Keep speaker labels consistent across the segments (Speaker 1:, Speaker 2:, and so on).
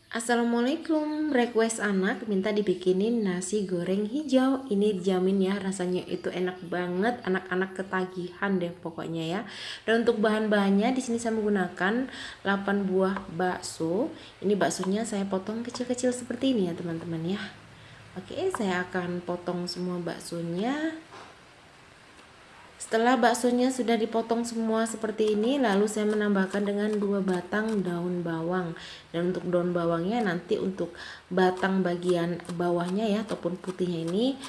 Speaker 1: Assalamualaikum, request anak minta dibikinin nasi goreng hijau. Ini dijamin ya, rasanya itu enak banget, anak-anak ketagihan deh pokoknya ya. Dan untuk bahan-bahannya di sini saya menggunakan 8 buah bakso. Ini baksonya saya potong kecil-kecil seperti ini ya teman-teman ya. Oke, saya akan potong semua baksonya. Setelah baksonya sudah dipotong semua seperti ini, lalu saya menambahkan dengan 2 batang daun bawang. Dan untuk daun bawangnya nanti untuk batang bagian bawahnya ya ataupun putihnya ini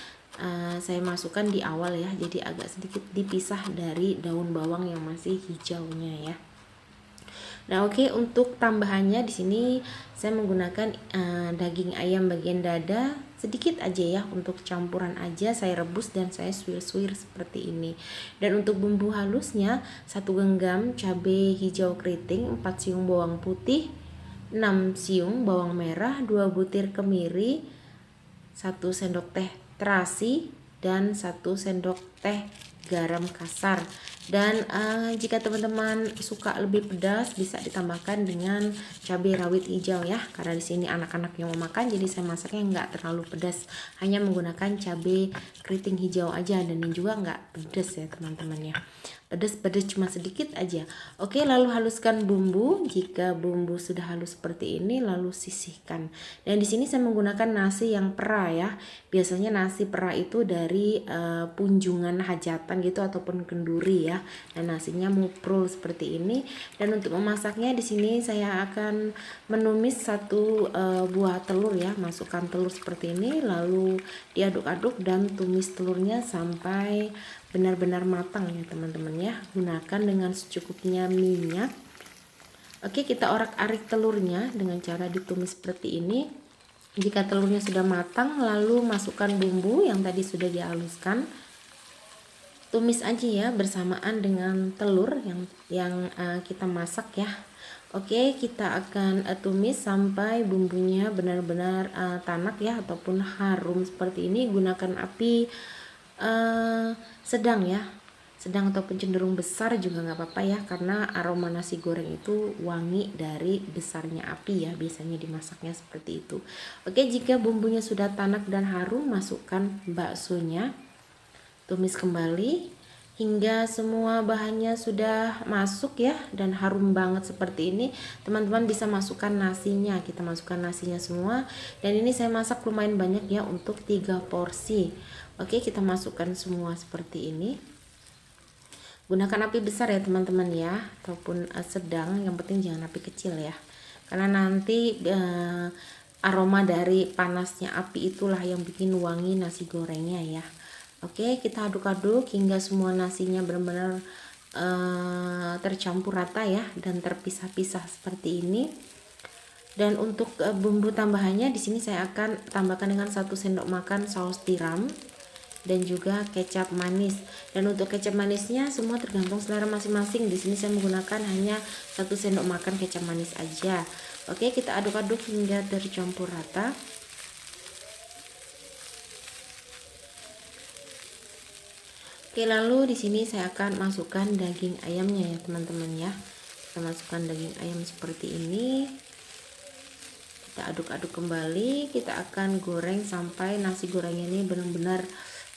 Speaker 1: saya masukkan di awal ya. Jadi agak sedikit dipisah dari daun bawang yang masih hijaunya ya. Nah, oke, untuk tambahannya di sini saya menggunakan daging ayam bagian dada sedikit aja ya, untuk campuran aja saya rebus dan saya suir-suir seperti ini. Dan untuk bumbu halusnya 1 genggam cabai hijau keriting, 4 siung bawang putih, 6 siung bawang merah, 2 butir kemiri, 1 sendok teh terasi, dan 1 sendok teh garam kasar. Dan jika teman-teman suka lebih pedas bisa ditambahkan dengan cabai rawit hijau ya, karena di sini anak-anak yang mau makan jadi saya masaknya nggak terlalu pedas, hanya menggunakan cabai keriting hijau aja, dan ini juga nggak pedas ya teman-teman ya, pedas cuma sedikit aja. Oke, lalu haluskan bumbu. Jika bumbu sudah halus seperti ini lalu sisihkan. Dan di sini saya menggunakan nasi yang pera ya. Biasanya nasi pera itu dari punjungan hajatan gitu ataupun kenduri ya. Dan nasinya muprul seperti ini. Dan untuk memasaknya di sini saya akan menumis 1 buah telur ya. Masukkan telur seperti ini lalu diaduk-aduk dan tumis telurnya sampai benar-benar matang ya teman-teman ya. Gunakan dengan secukupnya minyak. Oke, kita orak-arik telurnya dengan cara ditumis seperti ini. Jika telurnya sudah matang lalu masukkan bumbu yang tadi sudah dihaluskan. Tumis aja ya bersamaan dengan telur yang kita masak ya. Oke, kita akan tumis sampai bumbunya benar-benar tanak ya ataupun harum seperti ini. Gunakan api sedang ya, sedang ataupun cenderung besar juga nggak apa-apa ya, karena aroma nasi goreng itu wangi dari besarnya api ya, biasanya dimasaknya seperti itu. Oke, jika bumbunya sudah tanak dan harum, masukkan baksonya, tumis kembali hingga semua bahannya sudah masuk ya dan harum banget seperti ini. Teman-teman bisa masukkan nasinya, kita masukkan nasinya semua, dan ini saya masak lumayan banyak ya untuk 3 porsi. Oke, kita masukkan semua seperti ini. Gunakan api besar ya teman-teman ya, ataupun sedang, yang penting jangan api kecil ya, karena nanti aroma dari panasnya api itulah yang bikin wangi nasi gorengnya ya. Oke, kita aduk-aduk hingga semua nasinya benar-benar tercampur rata ya dan terpisah-pisah seperti ini. Dan untuk bumbu tambahannya di sini saya akan tambahkan dengan 1 sendok makan saus tiram dan juga kecap manis. Dan untuk kecap manisnya semua tergantung selera masing-masing. Di sini saya menggunakan hanya 1 sendok makan kecap manis aja. Oke, kita aduk-aduk hingga tercampur rata. Oke, lalu di sini saya akan masukkan daging ayamnya ya teman-teman ya. Kita masukkan daging ayam seperti ini. Kita aduk-aduk kembali. Kita akan goreng sampai nasi gorengnya ini benar-benar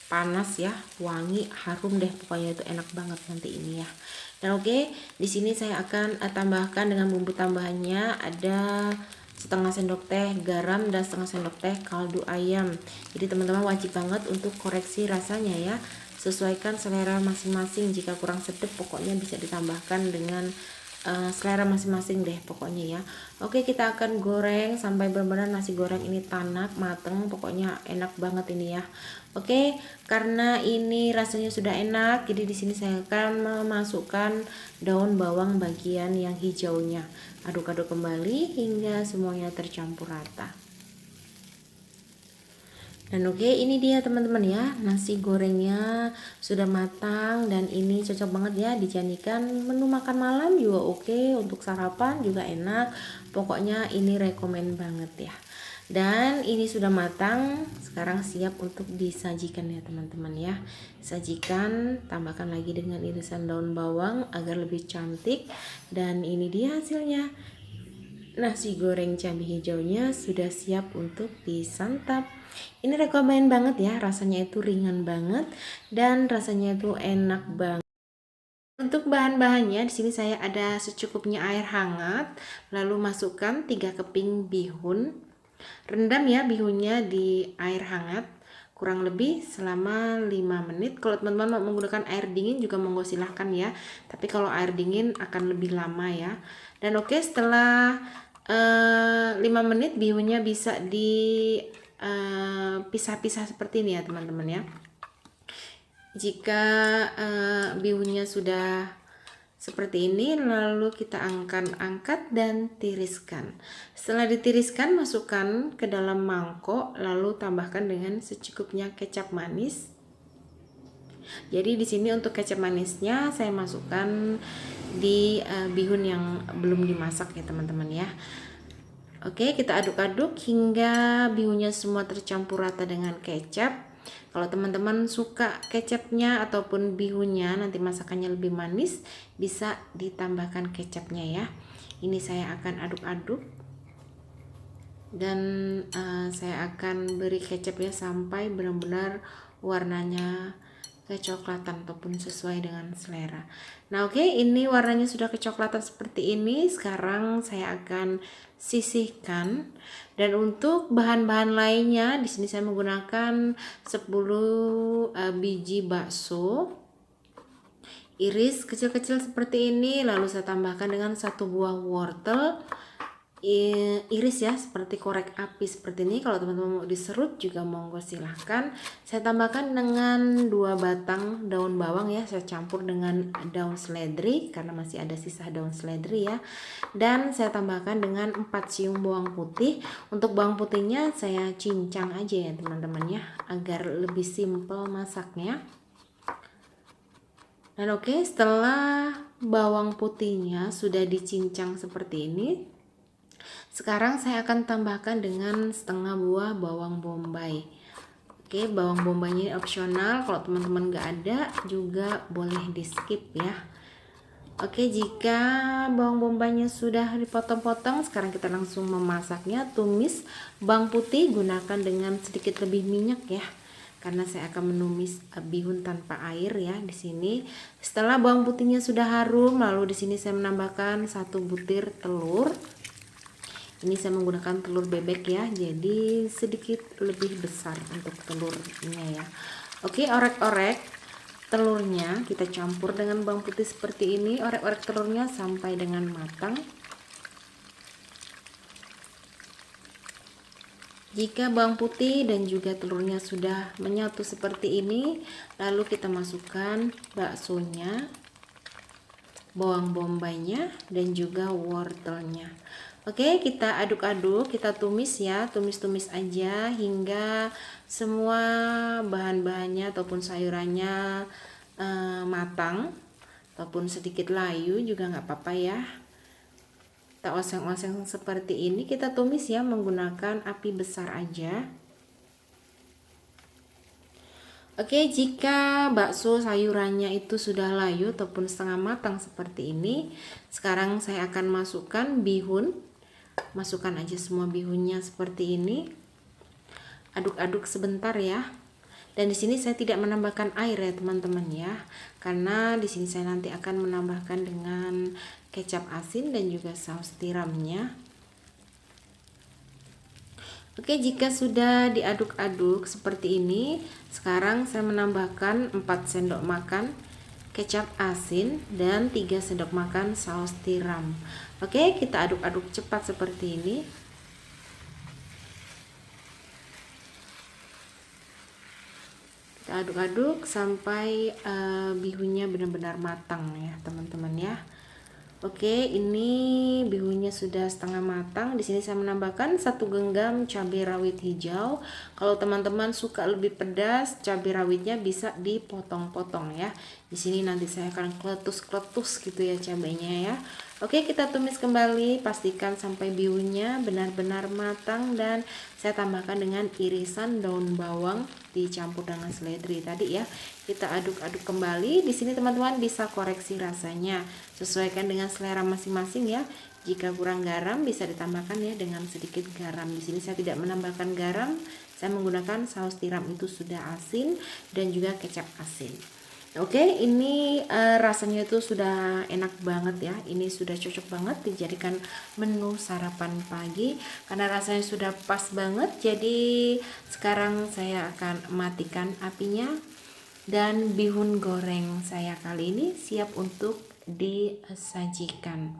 Speaker 1: panas ya, wangi, harum deh pokoknya, itu enak banget nanti ini ya. Dan oke, di sini saya akan tambahkan dengan bumbu tambahannya, ada setengah sendok teh garam dan setengah sendok teh kaldu ayam. Jadi teman-teman wajib banget untuk koreksi rasanya ya, sesuaikan selera masing-masing. Jika kurang sedap pokoknya bisa ditambahkan dengan selera masing-masing deh pokoknya ya. Oke, kita akan goreng sampai benar-benar nasi goreng ini tanak mateng, pokoknya enak banget ini ya. Oke, karena ini rasanya sudah enak, jadi di sini saya akan memasukkan daun bawang bagian yang hijaunya. Aduk-aduk kembali hingga semuanya tercampur rata. Dan oke, ini dia teman-teman ya, nasi gorengnya sudah matang dan ini cocok banget ya dijadikan menu makan malam juga oke, untuk sarapan juga enak. Pokoknya ini rekomen banget ya. Dan ini sudah matang, sekarang siap untuk disajikan ya teman-teman ya. Sajikan, tambahkan lagi dengan irisan daun bawang agar lebih cantik, dan ini dia hasilnya. Nasi goreng cabai hijaunya sudah siap untuk disantap. Ini rekomen banget ya, rasanya itu ringan banget dan rasanya itu enak banget. Untuk bahan-bahannya di sini saya ada secukupnya air hangat, lalu masukkan 3 keping bihun. Rendam ya bihunnya di air hangat kurang lebih selama 5 menit. Kalau teman-teman mau menggunakan air dingin juga monggo silahkan ya, tapi kalau air dingin akan lebih lama ya. Dan oke, setelah 5 menit bihunnya bisa dipisah-pisah seperti ini ya teman-teman ya. Jika bihunnya sudah seperti ini, lalu kita angkat dan tiriskan. Setelah ditiriskan, masukkan ke dalam mangkok, lalu tambahkan dengan secukupnya kecap manis. Jadi di sini untuk kecap manisnya saya masukkan di bihun yang belum dimasak ya teman-teman ya. Oke, kita aduk-aduk hingga bihunnya semua tercampur rata dengan kecap. Kalau teman-teman suka kecapnya ataupun bihunnya nanti masakannya lebih manis, bisa ditambahkan kecapnya ya. Ini saya akan aduk-aduk dan saya akan beri kecapnya sampai benar-benar warnanya kecoklatan ataupun sesuai dengan selera. Nah oke, ini warnanya sudah kecoklatan seperti ini. Sekarang saya akan sisihkan, dan untuk bahan-bahan lainnya di sini saya menggunakan 10 biji bakso iris kecil-kecil seperti ini, lalu saya tambahkan dengan 1 buah wortel iris ya, seperti korek api seperti ini. Kalau teman-teman mau diserut juga monggo silahkan. Saya tambahkan dengan 2 batang daun bawang ya, saya campur dengan daun seledri karena masih ada sisa daun seledri ya, dan saya tambahkan dengan 4 siung bawang putih. Untuk bawang putihnya saya cincang aja ya teman-teman ya, agar lebih simpel masaknya. Dan oke, setelah bawang putihnya sudah dicincang seperti ini, sekarang saya akan tambahkan dengan setengah buah bawang bombay. Oke, bawang bombaynya opsional, kalau teman-teman nggak ada juga boleh di skip ya. Oke, jika bawang bombaynya sudah dipotong-potong, sekarang kita langsung memasaknya. Tumis bawang putih gunakan dengan sedikit lebih minyak ya, karena saya akan menumis bihun tanpa air ya di sini. Setelah bawang putihnya sudah harum, lalu di sini saya menambahkan 1 butir telur. Ini saya menggunakan telur bebek ya, jadi sedikit lebih besar untuk telurnya ya. Oke, orek-orek telurnya, kita campur dengan bawang putih seperti ini. Orek-orek telurnya sampai dengan matang. Jika bawang putih dan juga telurnya sudah menyatu seperti ini, lalu kita masukkan baksonya, bawang bombaynya, dan juga wortelnya. Oke, kita aduk-aduk, kita tumis ya, tumis-tumis aja hingga semua bahan-bahannya ataupun sayurannya matang, ataupun sedikit layu juga nggak apa-apa ya. Kita oseng-oseng seperti ini, kita tumis ya menggunakan api besar aja. Oke, jika bakso sayurannya itu sudah layu ataupun setengah matang seperti ini, sekarang saya akan masukkan bihun. Masukkan aja semua bihunnya seperti ini. Aduk-aduk sebentar ya. Dan di sini saya tidak menambahkan air ya teman-teman ya, karena di sini saya nanti akan menambahkan dengan kecap asin dan juga saus tiramnya. Oke, jika sudah diaduk-aduk seperti ini, sekarang saya menambahkan 4 sendok makan kecap asin dan 3 sendok makan saus tiram. Oke, kita aduk-aduk cepat seperti ini. Kita aduk-aduk sampai bihunnya benar-benar matang ya teman-teman ya. Oke, ini bihunnya sudah setengah matang. Di sini saya menambahkan 1 genggam cabai rawit hijau. Kalau teman-teman suka lebih pedas, cabai rawitnya bisa dipotong-potong ya. Di sini nanti saya akan kletus-kletus gitu ya cabainya ya. Oke, kita tumis kembali, pastikan sampai bihunnya benar-benar matang, dan saya tambahkan dengan irisan daun bawang dicampur dengan seledri tadi ya. Kita aduk-aduk kembali. Di sini teman-teman bisa koreksi rasanya, sesuaikan dengan selera masing-masing ya. Jika kurang garam bisa ditambahkan ya dengan sedikit garam. Di sini saya tidak menambahkan garam, saya menggunakan saus tiram itu sudah asin dan juga kecap asin. Oke, ini rasanya itu sudah enak banget ya. Ini sudah cocok banget dijadikan menu sarapan pagi karena rasanya sudah pas banget. Jadi sekarang saya akan matikan apinya dan bihun goreng saya kali ini siap untuk disajikan.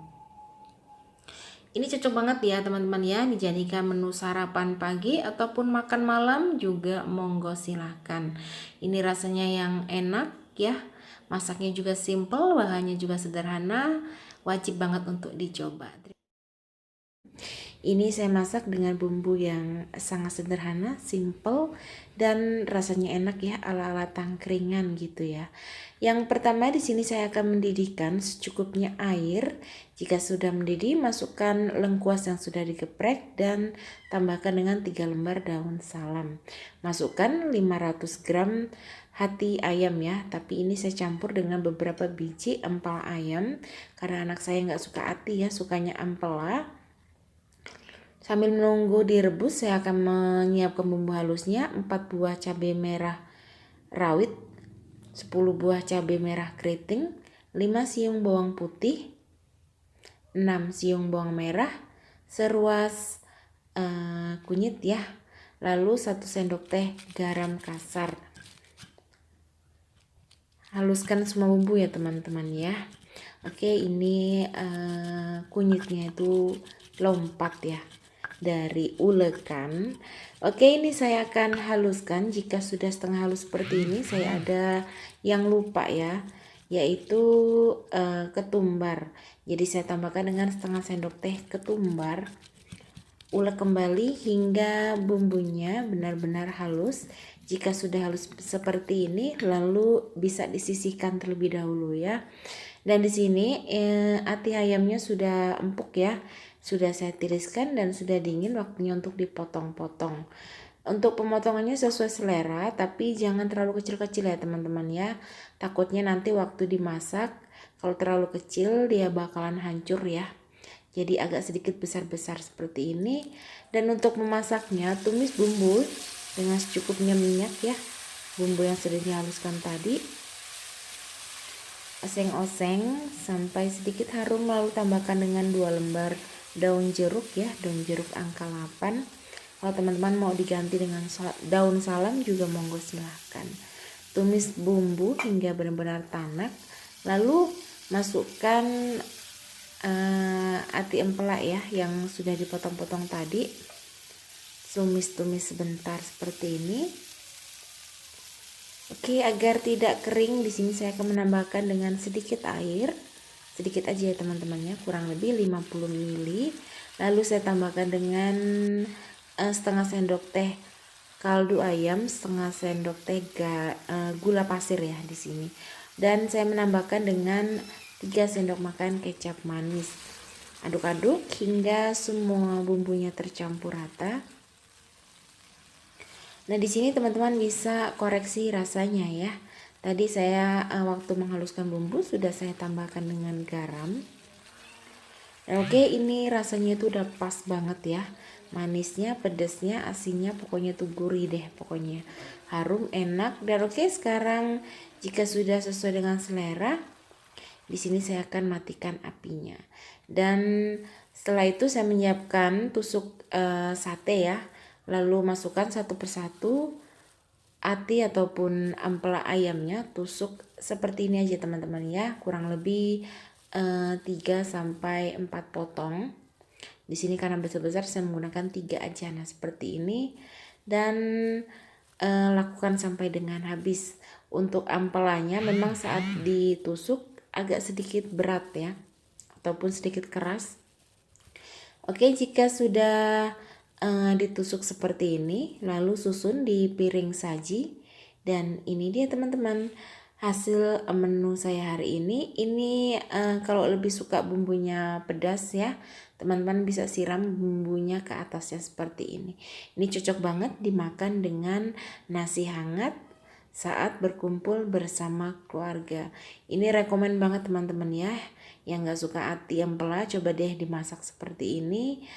Speaker 1: Ini cocok banget ya teman-teman ya, dijadikan menu sarapan pagi ataupun makan malam juga monggo silahkan. Ini rasanya yang enak ya, masaknya juga simple, bahannya juga sederhana, wajib banget untuk dicoba. Ini saya masak dengan bumbu yang sangat sederhana, simple, dan rasanya enak ya, ala-ala tangkringan gitu ya. Yang pertama di sini saya akan mendidihkan secukupnya air. Jika sudah mendidih, masukkan lengkuas yang sudah digeprek dan tambahkan dengan 3 lembar daun salam. Masukkan 500 gram hati ayam ya, tapi ini saya campur dengan beberapa biji empal ayam karena anak saya nggak suka hati ya, sukanya empela. Sambil menunggu direbus, saya akan menyiapkan bumbu halusnya. 4 buah cabai merah rawit, 10 buah cabai merah keriting, 5 siung bawang putih, 6 siung bawang merah, seruas kunyit ya, lalu 1 sendok teh garam kasar. Haluskan semua bumbu ya teman-teman ya. Oke, ini kunyitnya itu lompat ya dari ulekan. Oke, ini saya akan haluskan. Jika sudah setengah halus seperti ini, saya ada yang lupa ya, yaitu ketumbar. Jadi saya tambahkan dengan setengah sendok teh ketumbar. Ulek kembali hingga bumbunya benar-benar halus. Jika sudah halus seperti ini, lalu bisa disisihkan terlebih dahulu ya. Dan di sini hati ayamnya sudah empuk ya. Sudah saya tiriskan dan sudah dingin, waktunya untuk dipotong-potong. Untuk pemotongannya sesuai selera, tapi jangan terlalu kecil-kecil ya teman-teman ya. Takutnya nanti waktu dimasak, kalau terlalu kecil dia bakalan hancur ya. Jadi agak sedikit besar-besar seperti ini. Dan untuk memasaknya, tumis bumbu dengan secukupnya minyak ya. Bumbu yang sudah dihaluskan tadi. Oseng-oseng sampai sedikit harum, lalu tambahkan dengan 2 lembar daun jeruk ya, daun jeruk angka 8. Kalau teman-teman mau diganti dengan daun salam juga monggo silahkan. Tumis bumbu hingga benar-benar tanak, lalu masukkan hati empela ya yang sudah dipotong-potong tadi. Tumis-tumis sebentar seperti ini. Oke, agar tidak kering, di sini saya akan menambahkan dengan sedikit air. Sedikit aja ya teman-temannya, kurang lebih 50 ml. Lalu saya tambahkan dengan setengah sendok teh kaldu ayam, setengah sendok teh gula pasir ya di sini. Dan saya menambahkan dengan 3 sendok makan kecap manis. Aduk-aduk hingga semua bumbunya tercampur rata. Nah, di sini teman-teman bisa koreksi rasanya ya. Tadi saya waktu menghaluskan bumbu sudah saya tambahkan dengan garam. Dan oke, ini rasanya itu udah pas banget ya. Manisnya, pedasnya, asinnya, pokoknya tuh gurih deh pokoknya. Harum, enak. Dan oke, sekarang jika sudah sesuai dengan selera, di sini saya akan matikan apinya. Dan setelah itu saya menyiapkan tusuk sate ya. Lalu masukkan satu persatu hati ataupun empela ayamnya, tusuk seperti ini aja teman-teman ya, kurang lebih 3 sampai 4 potong. Di sini karena besar-besar saya menggunakan 3 aja. Nah, seperti ini dan lakukan sampai dengan habis. Untuk empelanya memang saat ditusuk agak sedikit berat ya, ataupun sedikit keras. Oke, jika sudah ditusuk seperti ini, lalu susun di piring saji. Dan ini dia teman-teman hasil menu saya hari ini. Ini kalau lebih suka bumbunya pedas ya, teman-teman bisa siram bumbunya ke atasnya seperti ini. Ini cocok banget dimakan dengan nasi hangat saat berkumpul bersama keluarga. Ini rekomen banget teman-teman ya. Yang nggak suka ati empela, coba deh dimasak seperti ini.